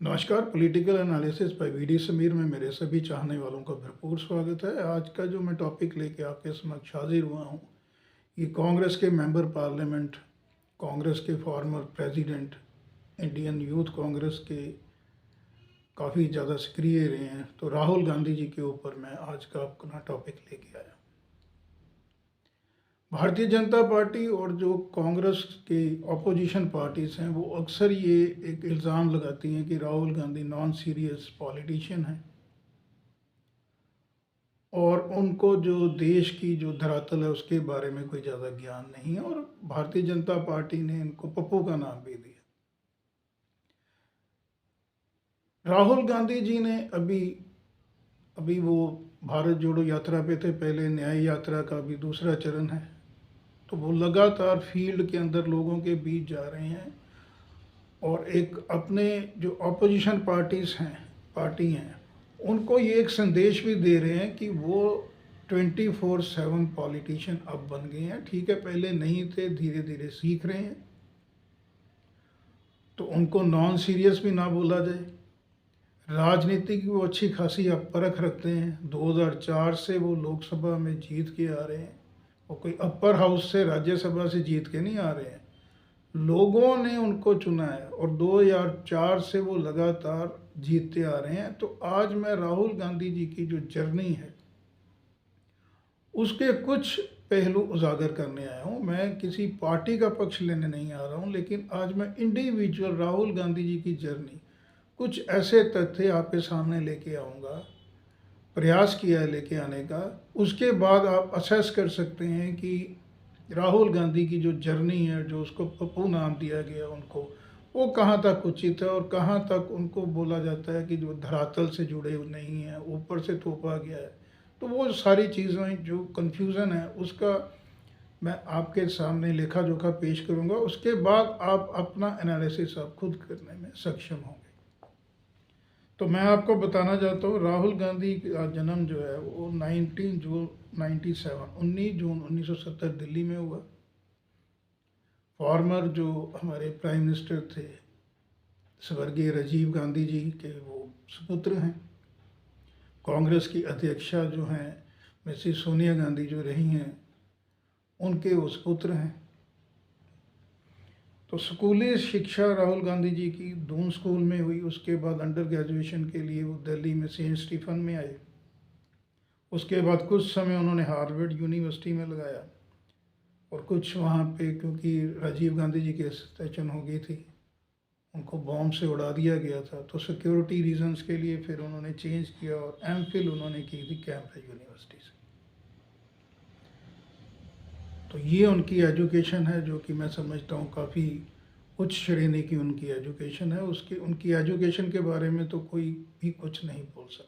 नमस्कार। Political analysis by VD Sameer में मेरे सभी चाहने वालों का भरपूर स्वागत है। आज का जो मैं टॉपिक लेके आपके समक्ष हाजिर हुआ हूँ, ये कांग्रेस के मेंबर पार्लियामेंट, कांग्रेस के former president, Indian youth Congress के काफ़ी ज़्यादा सक्रिय रहे हैं, तो राहुल गांधी जी के ऊपर मैं आज का अपना टॉपिक लेके आया। भारतीय जनता पार्टी और जो कांग्रेस के ऑपोजिशन पार्टीज़ हैं वो अक्सर ये एक इल्ज़ाम लगाती हैं कि Rahul Gandhi non serious politician हैं और उनको जो देश की जो धरातल है उसके बारे में कोई ज़्यादा ज्ञान नहीं है, और भारतीय जनता पार्टी ने इनको पप्पू का नाम भी दिया। राहुल गांधी जी ने अभी अभी वो भारत जोड़ो यात्रा पे थे, पहले न्याय यात्रा का भी दूसरा चरण है, तो वो लगातार फील्ड के अंदर लोगों के बीच जा रहे हैं और एक अपने जो ऑपोजिशन पार्टी हैं उनको ये एक संदेश भी दे रहे हैं कि वो 24/7 पॉलिटिशियन अब बन गए हैं। ठीक है, पहले नहीं थे, धीरे धीरे सीख रहे हैं, तो उनको नॉन सीरियस भी ना बोला जाए। राजनीति की वो अच्छी खासी अब परख रखते हैं। 2004 से वो लोकसभा में जीत के आ रहे हैं, वो कोई अपर हाउस से राज्यसभा से जीत के नहीं आ रहे हैं, लोगों ने उनको चुना है और 2004 से वो लगातार जीतते आ रहे हैं। तो आज मैं राहुल गांधी जी की जो जर्नी है उसके कुछ पहलू उजागर करने आया हूँ। मैं किसी पार्टी का पक्ष लेने नहीं आ रहा हूँ, लेकिन आज मैं इंडिविजुअल राहुल गांधी जी की जर्नी, कुछ ऐसे तथ्य आपके सामने लेके आऊँगा, प्रयास किया है लेके आने का। उसके बाद आप असेस कर सकते हैं कि राहुल गांधी की जो जर्नी है, जो उसको पप्पू नाम दिया गया उनको, वो कहाँ तक उचित है और कहाँ तक उनको बोला जाता है कि जो धरातल से जुड़े हुए नहीं हैं, ऊपर से थोपा गया है। तो वो सारी चीज़ें जो कन्फ्यूज़न है उसका मैं आपके सामने लेखा जोखा पेश करूँगा। उसके बाद आप अपना एनालिसिस आप खुद करने में सक्षम होंगे। तो मैं आपको बताना चाहता हूँ, राहुल गांधी का जन्म जो है वो 19 जून 1970 दिल्ली में हुआ। फॉर्मर जो हमारे प्राइम मिनिस्टर थे स्वर्गीय राजीव गांधी जी के वो सुपुत्र हैं। कांग्रेस की अध्यक्षा जो हैं मिसेस सोनिया गांधी जो रही हैं, उनके वो सुपुत्र हैं। तो स्कूली शिक्षा राहुल गांधी जी की दून स्कूल में हुई। उसके बाद अंडर ग्रेजुएशन के लिए वो दिल्ली में सेंट स्टीफन में आए। उसके बाद कुछ समय उन्होंने हार्वर्ड यूनिवर्सिटी में लगाया और कुछ वहाँ पे, क्योंकि राजीव गांधी जी की अस्टेशन हो गई थी, उनको बॉम्ब से उड़ा दिया गया था, तो सिक्योरिटी रीजंस के लिए फिर उन्होंने चेंज किया और एमफिल उन्होंने की थी कैम्ब्रिज यूनिवर्सिटी से। तो ये उनकी एजुकेशन है जो कि मैं समझता हूँ काफ़ी उच्च श्रेणी की उनकी एजुकेशन है। उनकी एजुकेशन के बारे में तो कोई भी कुछ नहीं बोल सकता।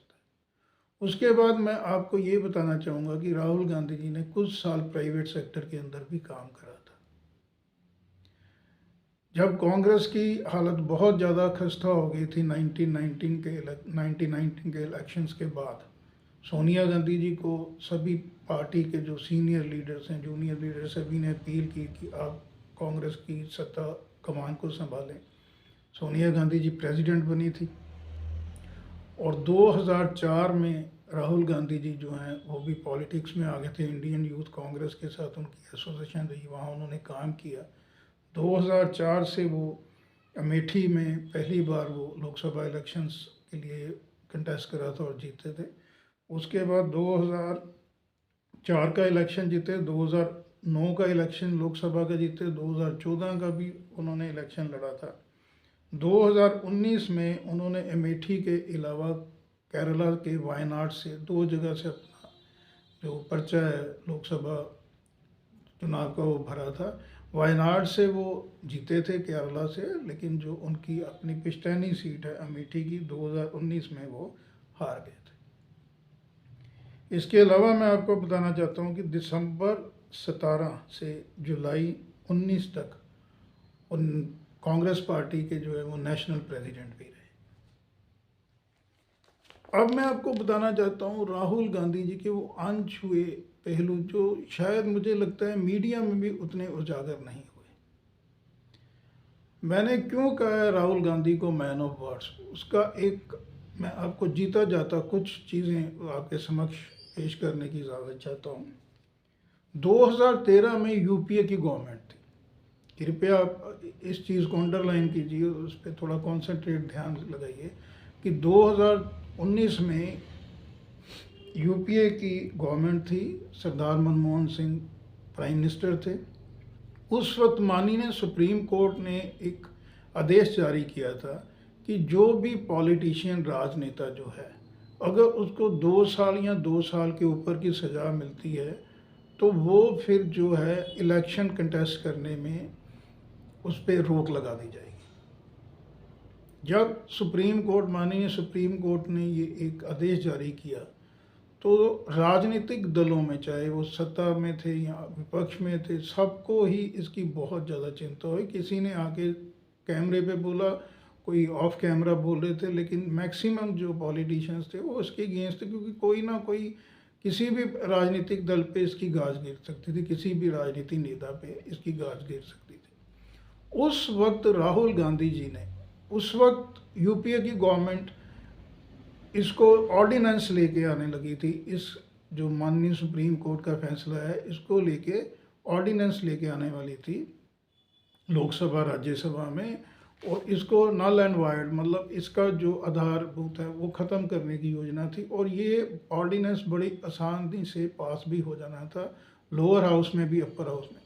उसके बाद मैं आपको ये बताना चाहूँगा कि राहुल गांधी जी ने कुछ साल प्राइवेट सेक्टर के अंदर भी काम करा था। जब कांग्रेस की हालत बहुत ज़्यादा खस्ता हो गई थी 1919 के इलेक्शंस के बाद, सोनिया गांधी जी को सभी पार्टी के जो सीनियर लीडर्स हैं, जूनियर लीडर्स, सभी ने अपील की कि आप कांग्रेस की सत्ता कमान को संभालें। सोनिया गांधी जी प्रेसिडेंट बनी थी और 2004 में राहुल गांधी जी जो हैं वो भी पॉलिटिक्स में आ गए थे। इंडियन यूथ कांग्रेस के साथ उनकी एसोसिएशन रही, वहाँ उन्होंने काम किया। 2004 से वो अमेठी में पहली बार वो लोकसभा इलेक्शंस के लिए कंटेस्ट करा था और जीते थे। उसके बाद 2004 का इलेक्शन जीते, 2009 का इलेक्शन लोकसभा का जीते, 2014 का भी उन्होंने इलेक्शन लड़ा था। 2019 में उन्होंने अमेठी के अलावा केरला के वायनाड से, दो जगह से अपना जो पर्चा है लोकसभा चुनाव का वो भरा था। वायनाड से वो जीते थे केरला से, लेकिन जो उनकी अपनी पिस्टैनी सीट है अमेठी की, 2019 में वो हार गए थे। इसके अलावा मैं आपको बताना चाहता हूँ कि दिसंबर 17 से जुलाई 19 तक उन कांग्रेस पार्टी के जो है वो नेशनल प्रेसिडेंट भी रहे। अब मैं आपको बताना चाहता हूँ राहुल गांधी जी के वो अनछुए पहलू जो शायद मुझे लगता है मीडिया में भी उतने उजागर नहीं हुए। मैंने क्यों कहा है राहुल गांधी को मैन ऑफ वर्ड्स, उसका एक मैं आपको जीता जाता कुछ चीज़ें आपके समक्ष पेश करने की इजाज़त चाहता हूँ। 2013 में यूपीए की गवर्नमेंट थी, कृपया आप इस चीज़ को अंडरलाइन कीजिए, उस पर थोड़ा कॉन्सेंट्रेट ध्यान लगाइए कि 2019 में यूपीए की गवर्नमेंट थी, सरदार मनमोहन सिंह प्राइम मिनिस्टर थे। उस वक्त माननीय सुप्रीम कोर्ट ने एक आदेश जारी किया था कि जो भी पॉलिटिशियन राजनेता जो है, अगर उसको 2 साल या 2 साल के ऊपर की सज़ा मिलती है तो वो फिर जो है इलेक्शन कंटेस्ट करने में उस पर रोक लगा दी जाएगी। जब माननीय सुप्रीम कोर्ट ने ये एक आदेश जारी किया तो राजनीतिक दलों में, चाहे वो सत्ता में थे या विपक्ष में थे, सबको ही इसकी बहुत ज़्यादा चिंता हुई। किसी ने आके कैमरे पे बोला, कोई ऑफ कैमरा बोल रहे थे, लेकिन मैक्सिमम जो पॉलिटिशियंस थे वो इसके अगेंस्ट थे, क्योंकि कोई ना कोई किसी भी राजनीतिक दल पे इसकी गाज गिर सकती थी, किसी भी राजनीतिक नेता पे इसकी गाज गिर सकती थी। उस वक्त राहुल गांधी जी ने, उस वक्त यूपीए की गवर्नमेंट इसको ऑर्डिनेंस लेके आने लगी थी। इस जो माननीय सुप्रीम कोर्ट का फैसला है, इसको लेके ऑर्डिनेंस लेके आने वाली थी लोकसभा राज्यसभा में, और इसको नल एंड वाइड, मतलब इसका जो आधारभूत है वो ख़त्म करने की योजना थी। और ये ऑर्डिनेंस बड़ी आसानी से पास भी हो जाना था, लोअर हाउस में भी अपर हाउस में।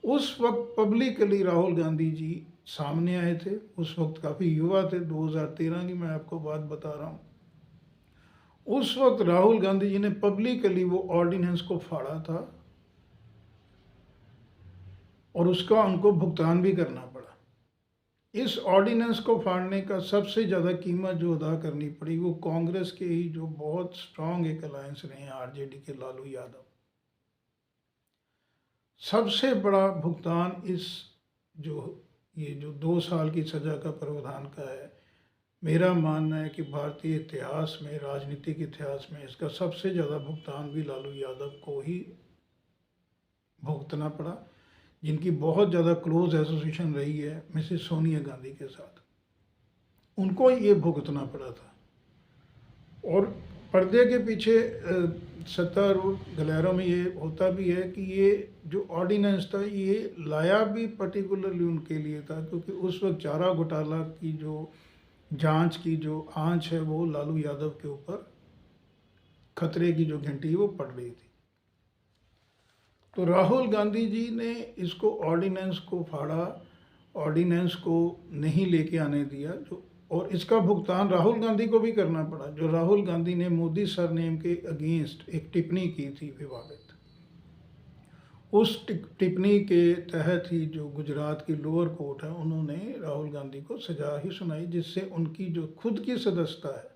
उस वक्त पब्लिकली राहुल गांधी जी सामने आए थे। उस वक्त काफ़ी युवा थे, 2013 की मैं आपको बात बता रहा हूँ। उस वक्त राहुल गांधी जी ने पब्लिकली वो ऑर्डिनेंस को फाड़ा था और उसका उनको भुगतान भी करना पड़ा। इस ऑर्डिनेंस को फाड़ने का सबसे ज़्यादा कीमत जो अदा करनी पड़ी वो कांग्रेस के ही जो बहुत स्ट्रांग एक अलायंस रहे हैं, आरजेडी के लालू यादव। सबसे बड़ा भुगतान इस ये जो 2 साल की सज़ा का प्रावधान का है, मेरा मानना है कि भारतीय इतिहास में, राजनीतिक इतिहास में इसका सबसे ज़्यादा भुगतान भी लालू यादव को ही भुगतना पड़ा, जिनकी बहुत ज़्यादा क्लोज एसोसिएशन रही है मिसेस सोनिया गांधी के साथ। उनको ये भुगतना पड़ा था। और पर्दे के पीछे सत्तारूढ़ गलियारों में ये होता भी है कि ये जो ऑर्डिनेंस था ये लाया भी पर्टिकुलरली उनके लिए था, क्योंकि उस वक्त चारा घोटाला की जो जांच की जो आंच है वो लालू यादव के ऊपर खतरे की जो घंटी वो पड़ रही थी। तो राहुल गांधी जी ने इसको ऑर्डिनेंस को फाड़ा, ऑर्डिनेंस को नहीं लेके आने दिया, जो और इसका भुगतान राहुल गांधी को भी करना पड़ा। जो राहुल गांधी ने मोदी सरनेम के अगेंस्ट एक टिप्पणी की थी विवादित, उस टिप्पणी के तहत ही जो गुजरात की लोअर कोर्ट है उन्होंने राहुल गांधी को सजा ही सुनाई, जिससे उनकी जो खुद की सदस्यता है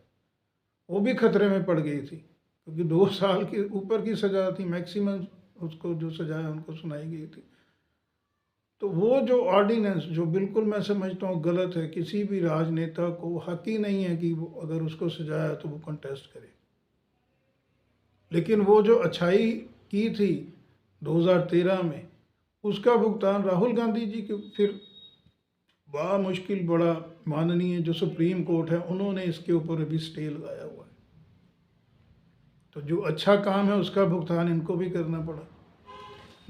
वो भी खतरे में पड़ गई थी, क्योंकि 2 साल के ऊपर की सजा थी मैक्सिमम, उसको जो सजा है उनको सुनाई गई थी। तो वो जो ऑर्डिनेंस जो बिल्कुल मैं समझता हूँ गलत है, किसी भी राजनेता को हक ही नहीं है कि वो अगर उसको सजा है तो वो कंटेस्ट करे। लेकिन वो जो अच्छाई की थी 2013 में, उसका भुगतान राहुल गांधी जी के फिर बड़ा मुश्किल, बड़ा माननीय जो सुप्रीम कोर्ट है उन्होंने इसके ऊपर अभी स्टे लगाया हुआ है। तो जो अच्छा काम है उसका भुगतान इनको भी करना पड़ा।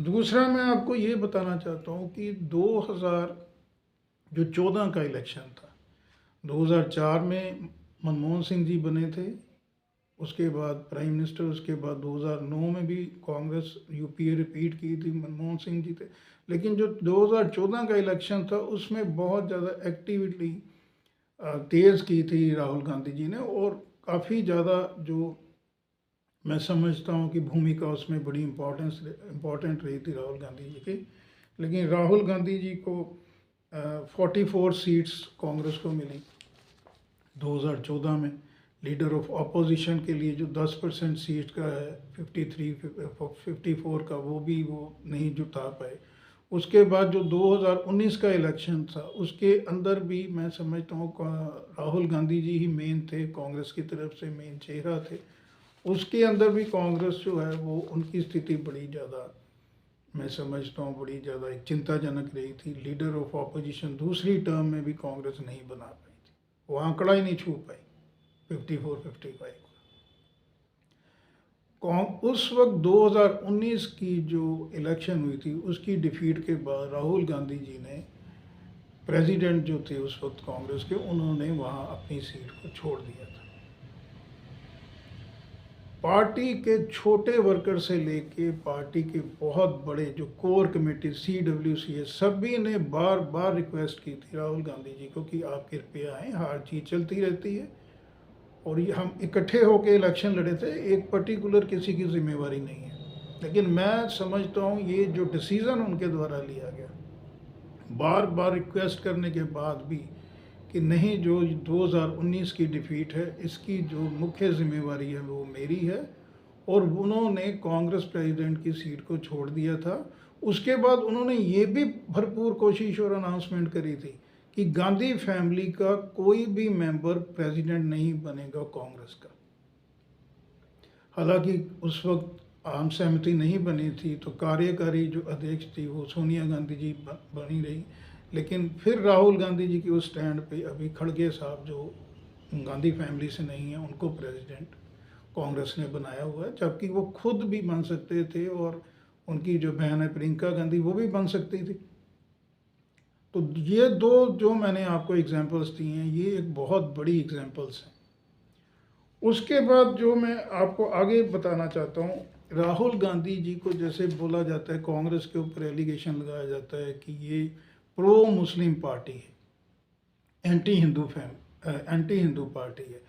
दूसरा मैं आपको ये बताना चाहता हूँ कि 2014 का इलेक्शन था, 2004 में मनमोहन सिंह जी बने थे, उसके बाद प्राइम मिनिस्टर, उसके बाद 2009 में भी कांग्रेस यूपीए रिपीट की थी, मनमोहन सिंह जी थे। लेकिन जो 2014 का इलेक्शन था उसमें बहुत ज़्यादा एक्टिविटी तेज़ की थी राहुल गांधी जी ने, और काफ़ी ज़्यादा जो मैं समझता हूँ कि भूमिका उसमें बड़ी इम्पोर्टेंट रही थी राहुल गांधी जी की। लेकिन राहुल गांधी जी को 44 सीट्स कांग्रेस को मिली 2014 में। लीडर ऑफ अपोजिशन के लिए जो 10% सीट का है 54 का, वो भी वो नहीं जुटा पाए। उसके बाद जो 2019 का इलेक्शन था उसके अंदर भी मैं समझता हूँ राहुल गांधी जी ही मेन थे, कांग्रेस की तरफ से मेन चेहरा थे। उसके अंदर भी कांग्रेस जो है वो, उनकी स्थिति बड़ी ज़्यादा मैं समझता हूँ बड़ी ज़्यादा एक चिंताजनक रही थी। लीडर ऑफ ऑपोजिशन दूसरी टर्म में भी कांग्रेस नहीं बना पाई थी, वो आंकड़ा ही नहीं छू पाई 54-55। उस वक्त 2019 की जो इलेक्शन हुई थी उसकी डिफीट के बाद राहुल गांधी जी ने, प्रेसिडेंट जो थे उस वक्त कांग्रेस के, उन्होंने वहाँ अपनी सीट को छोड़ दिया था। पार्टी के छोटे वर्कर से लेके पार्टी के बहुत बड़े जो कोर कमेटी CWC है, सभी ने बार बार रिक्वेस्ट की थी राहुल गांधी जी को कि आप कृपया आएँ, हर चीज़ चलती रहती है और ये हम इकट्ठे होकर इलेक्शन लड़े थे, एक पर्टिकुलर किसी की जिम्मेवारी नहीं है। लेकिन मैं समझता हूँ ये जो डिसीज़न उनके द्वारा लिया गया, बार बार रिक्वेस्ट करने के बाद भी, कि नहीं, जो 2019 की डिफीट है इसकी जो मुख्य जिम्मेवारी है वो मेरी है, और उन्होंने कांग्रेस प्रेसिडेंट की सीट को छोड़ दिया था। उसके बाद उन्होंने ये भी भरपूर कोशिश और अनाउंसमेंट करी थी कि गांधी फैमिली का कोई भी मेंबर प्रेसिडेंट नहीं बनेगा कांग्रेस का। हालांकि उस वक्त आम सहमति नहीं बनी थी, तो कार्यकारी जो अध्यक्ष थी वो सोनिया गांधी जी बनी रही। लेकिन फिर राहुल गांधी जी के उस स्टैंड पे अभी खड़गे साहब जो गांधी फैमिली से नहीं है उनको प्रेसिडेंट कांग्रेस ने बनाया हुआ है, जबकि वो खुद भी बन सकते थे और उनकी जो बहन है प्रियंका गांधी वो भी बन सकती थी। तो ये दो जो मैंने आपको एग्जांपल्स दी हैं ये एक बहुत बड़ी एग्जांपल्स हैं। उसके बाद जो मैं आपको आगे बताना चाहता हूँ, राहुल गांधी जी को जैसे बोला जाता है, कांग्रेस के ऊपर एलिगेशन लगाया जाता है कि ये प्रो मुस्लिम पार्टी है, एंटी हिंदू पार्टी है।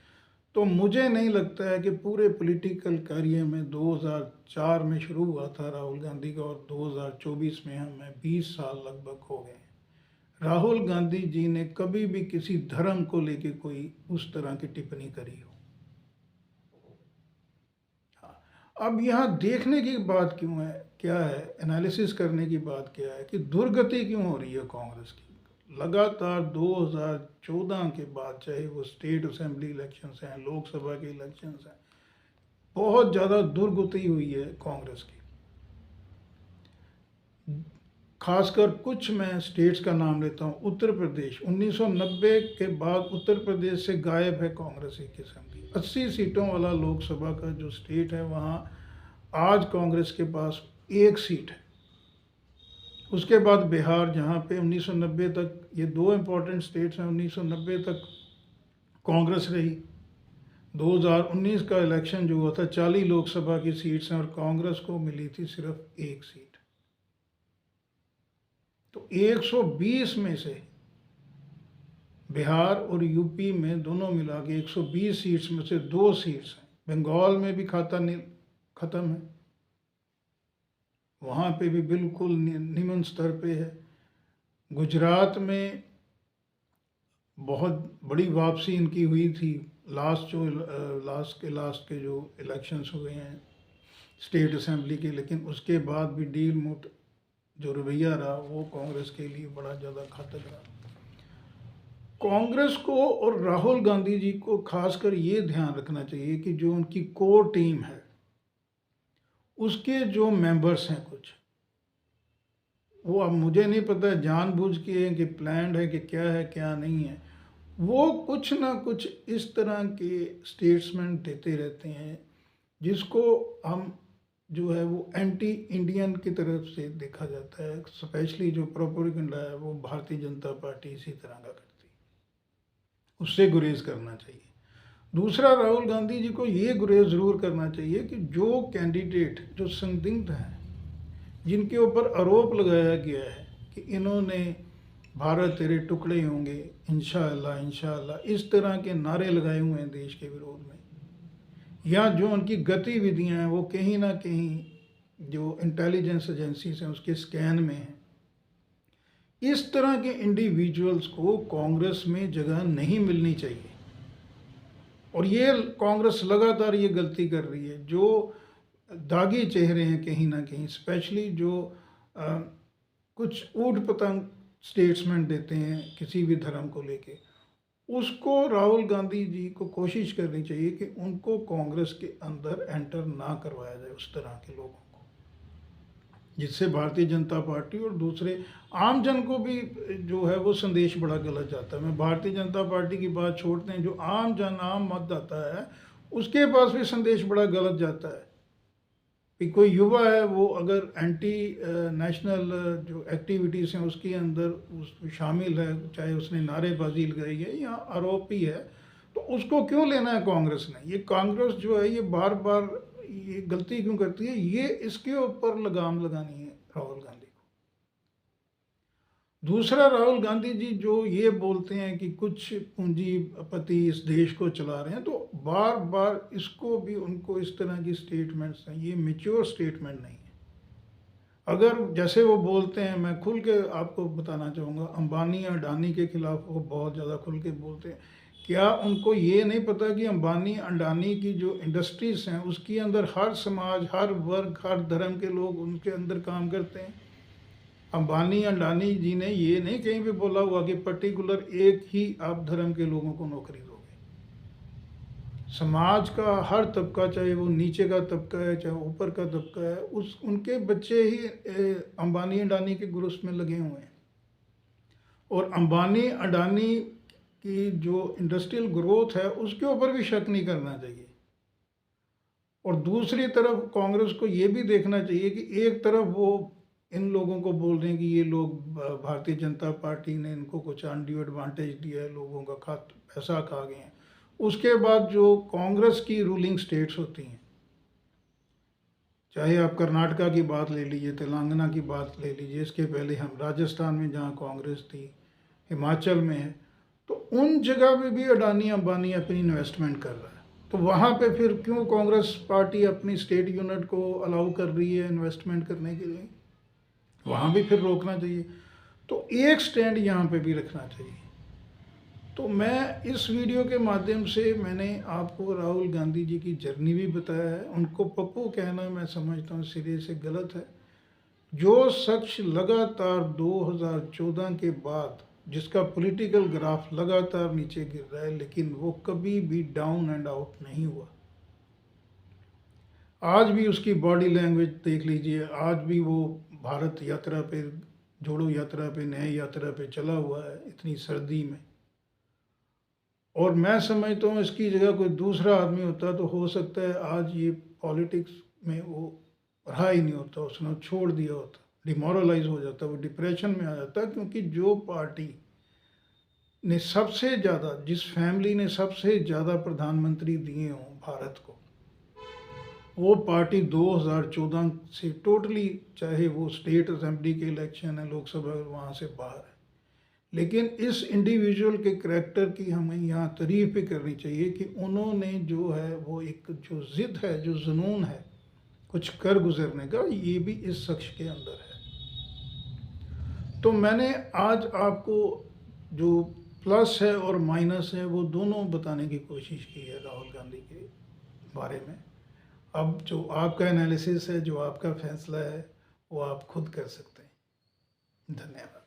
तो मुझे नहीं लगता है कि पूरे पॉलिटिकल करियर में 2004 में शुरू हुआ था राहुल गांधी का और 2024 में हमें 20 साल लगभग हो गए, राहुल गांधी जी ने कभी भी किसी धर्म को लेके कोई उस तरह की टिप्पणी करी हो। अब यहाँ देखने की बात क्यों है, क्या है, एनालिसिस करने की बात क्या है कि दुर्गति क्यों हो रही है कांग्रेस की। लगातार 2014 के बाद, चाहे वो स्टेट असेंबली इलेक्शंस हैं, लोकसभा के इलेक्शंस हैं, बहुत ज़्यादा दुर्गति हुई है कांग्रेस की। खासकर कुछ मैं स्टेट्स का नाम लेता हूँ। उत्तर प्रदेश 1990 के बाद उत्तर प्रदेश से गायब है कांग्रेस एक किस्म की। 80 सीटों वाला लोकसभा का जो स्टेट है वहाँ आज कांग्रेस के पास एक सीट है। उसके बाद बिहार, जहाँ पे 1990 तक, ये दो इम्पोर्टेंट स्टेट्स हैं, 1990 तक कांग्रेस रही। 2019 का इलेक्शन जो हुआ था, 40 लोकसभा की सीट्स हैं और कांग्रेस को मिली थी सिर्फ एक सीट। तो 120 में से बिहार और यूपी में दोनों मिला के 120 सीट्स में से 2 सीट्स हैं। बंगाल में भी खाता ख़त्म है, वहाँ पे भी बिल्कुल निम्न स्तर पे है। गुजरात में बहुत बड़ी वापसी इनकी हुई थी, लास्ट के जो इलेक्शंस हुए हैं स्टेट असेंबली के, लेकिन उसके बाद भी डील मुट जो रवैया रहा वो कांग्रेस के लिए बड़ा ज़्यादा घातक रहा। कांग्रेस को और राहुल गांधी जी को खासकर ये ध्यान रखना चाहिए कि जो उनकी कोर टीम है उसके जो मेंबर्स हैं कुछ, वो अब मुझे नहीं पता जानबूझ के है कि प्लान्ड है कि क्या है क्या नहीं है, वो कुछ ना कुछ इस तरह के स्टेटमेंट देते रहते हैं जिसको हम जो है वो एंटी इंडियन की तरफ से देखा जाता है। स्पेशली जो प्रोपेगेंडा है वो भारतीय जनता पार्टी इसी तरह का करती है, उससे गुरेज करना चाहिए। दूसरा, राहुल गांधी जी को ये गुरेज ज़रूर करना चाहिए कि जो कैंडिडेट जो संदिग्ध हैं, जिनके ऊपर आरोप लगाया गया है कि इन्होंने भारत तेरे टुकड़े होंगे, इंशाअल्लाह इंशाअल्लाह, इस तरह के नारे लगाए हुए हैं देश के विरोध में, या जो उनकी गतिविधियां हैं वो कहीं ना कहीं जो इंटेलिजेंस एजेंसीज हैं उसके स्कैन में हैं, इस तरह के इंडिविजुअल्स को कांग्रेस में जगह नहीं मिलनी चाहिए। और ये कांग्रेस लगातार ये गलती कर रही है। जो दागी चेहरे हैं कहीं ना कहीं, स्पेशली जो कुछ ऊट पतंग स्टेटमेंट देते हैं किसी भी धर्म को लेके, उसको राहुल गांधी जी को कोशिश करनी चाहिए कि उनको कांग्रेस के अंदर एंटर ना करवाया जाए, उस तरह के लोगों को। जिससे भारतीय जनता पार्टी और दूसरे आम जन को भी जो है वो संदेश बड़ा गलत जाता है। मैं भारतीय जनता पार्टी की बात छोड़ते हैं, जो आम जन आम मतदाता है उसके पास भी संदेश बड़ा गलत जाता है कि कोई युवा है वो अगर एंटी नेशनल जो एक्टिविटीज़ हैं उसके अंदर उस शामिल है, चाहे उसने नारेबाजी लगाई है या आरोपी है, तो उसको क्यों लेना है कांग्रेस ने। ये कांग्रेस जो है ये बार बार ये गलती क्यों करती है, ये इसके ऊपर लगाम लगानी है राहुल गांधी को। दूसरा, राहुल गांधी जी जो ये बोलते हैं कि कुछ पूंजीपति इस देश को चला रहे हैं, तो बार बार इसको भी उनको इस तरह की स्टेटमेंट्स हैं, ये मैच्योर स्टेटमेंट नहीं है। अगर जैसे वो बोलते हैं, मैं खुल के आपको बताना चाहूँगा, अंबानी अडानी के खिलाफ वो बहुत ज़्यादा खुल के बोलते हैं। क्या उनको ये नहीं पता कि अंबानी अडानी की जो इंडस्ट्रीज़ हैं उसके अंदर हर समाज, हर वर्ग, हर धर्म के लोग उनके अंदर काम करते हैं। अंबानी अडानी जी ने ये नहीं कहीं भी बोला हुआ कि पर्टिकुलर एक ही आप धर्म के लोगों को नौकरी दोगे। समाज का हर तबका, चाहे वो नीचे का तबका है चाहे ऊपर का तबका है, उस उनके बच्चे ही अंबानी अडानी के ग्रुप्स में लगे हुए हैं। और अंबानी अडानी की जो इंडस्ट्रियल ग्रोथ है उसके ऊपर भी शक नहीं करना चाहिए। और दूसरी तरफ कांग्रेस को ये भी देखना चाहिए कि एक तरफ वो इन लोगों को बोल रहे हैं कि ये लोग भारतीय जनता पार्टी ने इनको कुछ अनड्यू एडवांटेज दिया है, लोगों का पैसा खा गए हैं। उसके बाद जो कांग्रेस की रूलिंग स्टेट्स होती हैं, चाहे आप कर्नाटका की बात ले लीजिए, तेलंगाना की बात ले लीजिए, इसके पहले हम राजस्थान में जहाँ कांग्रेस थी, हिमाचल में है, तो उन जगह पे भी अडानी अंबानी अपनी इन्वेस्टमेंट कर रहा है। तो वहाँ पे फिर क्यों कांग्रेस पार्टी अपनी स्टेट यूनिट को अलाउ कर रही है इन्वेस्टमेंट करने के लिए? वहाँ भी फिर रोकना चाहिए। तो एक स्टैंड यहाँ पे भी रखना चाहिए। तो मैं इस वीडियो के माध्यम से मैंने आपको राहुल गांधी जी की जर्नी भी बताया है। उनको पप्पू कहना मैं समझता हूँ सिरे से गलत है। जो शख्स लगातार 2014 के बाद जिसका पॉलिटिकल ग्राफ लगातार नीचे गिर रहा है, लेकिन वो कभी भी डाउन एंड आउट नहीं हुआ। आज भी उसकी बॉडी लैंग्वेज देख लीजिए, आज भी वो भारत यात्रा पे, जोड़ो यात्रा पे, नए यात्रा पे चला हुआ है इतनी सर्दी में। और मैं समझता हूँ इसकी जगह कोई दूसरा आदमी होता तो हो सकता है आज ये पॉलिटिक्स में वो रहा ही नहीं होता, उसने छोड़ दिया होता, डिमोरलाइज हो जाता, वो डिप्रेशन में आ जाता। क्योंकि जो पार्टी ने सबसे ज़्यादा, जिस फैमिली ने सबसे ज़्यादा प्रधानमंत्री दिए हों भारत को, वो पार्टी 2014 से टोटली, चाहे वो स्टेट असेंबली के इलेक्शन है, लोकसभा, वहाँ से बाहर है। लेकिन इस इंडिविजुअल के करैक्टर की हमें यहाँ तारीफ भी करनी चाहिए कि उन्होंने जो है वो एक जो ज़िद है, जो जुनून है कुछ कर गुजरने का, ये भी इस शख्स के अंदर है। तो मैंने आज आपको जो प्लस है और माइनस है वो दोनों बताने की कोशिश की है राहुल गांधी के बारे में। अब जो आपका एनालिसिस है, जो आपका फैसला है, वो आप खुद कर सकते हैं। धन्यवाद।